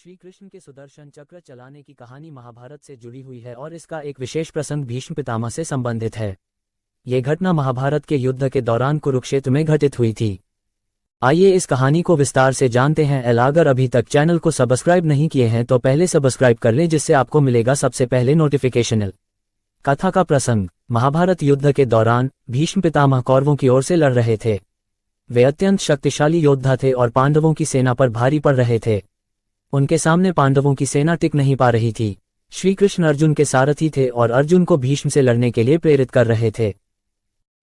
श्री कृष्ण के सुदर्शन चक्र चलाने की कहानी महाभारत से जुड़ी हुई है और इसका एक विशेष प्रसंग भीष्म पितामह से संबंधित है। ये घटना महाभारत के युद्ध के दौरान कुरुक्षेत्र में घटित हुई थी। आइए इस कहानी को विस्तार से जानते हैं। अगर अभी तक चैनल को सब्सक्राइब नहीं किए हैं तो पहले सब्सक्राइब कर लें, जिससे आपको मिलेगा सबसे पहले नोटिफिकेशन। कथा का प्रसंग। महाभारत युद्ध के दौरान भीष्म पितामह कौरवों की ओर से लड़ रहे थे। वे अत्यंत शक्तिशाली योद्धा थे और पांडवों की सेना पर भारी पड़ रहे थे। उनके सामने पांडवों की सेना टिक नहीं पा रही थी। श्री कृष्ण अर्जुन के सारथी थे और अर्जुन को भीष्म से लड़ने के लिए प्रेरित कर रहे थे।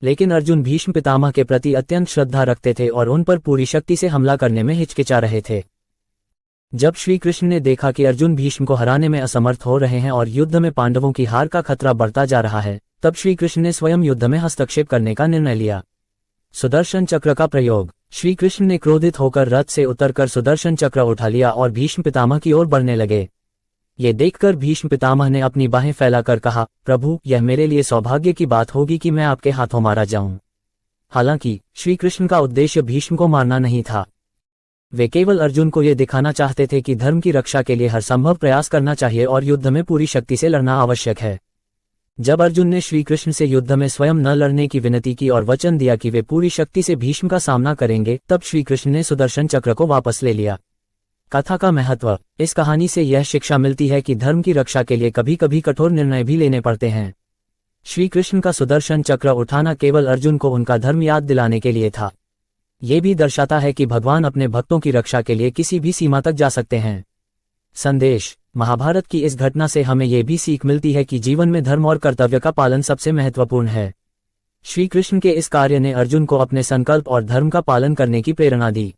लेकिन अर्जुन भीष्म पितामह के प्रति अत्यंत श्रद्धा रखते थे और उन पर पूरी शक्ति से हमला करने में हिचकिचा रहे थे। जब श्री कृष्ण ने देखा कि अर्जुन भीष्म को हराने में असमर्थ हो रहे हैं और युद्ध में पांडवों की हार का खतरा बढ़ता जा रहा है, तब श्री कृष्ण ने स्वयं युद्ध में हस्तक्षेप करने का निर्णय लिया। सुदर्शन चक्र का प्रयोग। श्री कृष्ण ने क्रोधित होकर रथ से उतरकर सुदर्शन चक्र उठा लिया और भीष्म पितामह की ओर बढ़ने लगे। ये देखकर भीष्म पितामह ने अपनी बाहें फैलाकर कहा, प्रभु, यह मेरे लिए सौभाग्य की बात होगी कि मैं आपके हाथों मारा जाऊं। हालांकि श्री कृष्ण का उद्देश्य भीष्म को मारना नहीं था। वे केवल अर्जुन को यह दिखाना चाहते थे कि धर्म की रक्षा के लिए हर संभव प्रयास करना चाहिए और युद्ध में पूरी शक्ति से लड़ना आवश्यक है। जब अर्जुन ने श्री कृष्ण से युद्ध में स्वयं न लड़ने की विनती की और वचन दिया कि वे पूरी शक्ति से भीष्म का सामना करेंगे, तब श्री कृष्ण ने सुदर्शन चक्र को वापस ले लिया। कथा का महत्व। इस कहानी से यह शिक्षा मिलती है कि धर्म की रक्षा के लिए कभी कभी कठोर निर्णय भी लेने पड़ते हैं। श्री कृष्ण का सुदर्शन चक्र उठाना केवल अर्जुन को उनका धर्म याद दिलाने के लिए था। ये भी दर्शाता है कि भगवान अपने भक्तों की रक्षा के लिए किसी भी सीमा तक जा सकते हैं। संदेश। महाभारत की इस घटना से हमें यह भी सीख मिलती है कि जीवन में धर्म और कर्तव्य का पालन सबसे महत्वपूर्ण है। श्री कृष्ण के इस कार्य ने अर्जुन को अपने संकल्प और धर्म का पालन करने की प्रेरणा दी।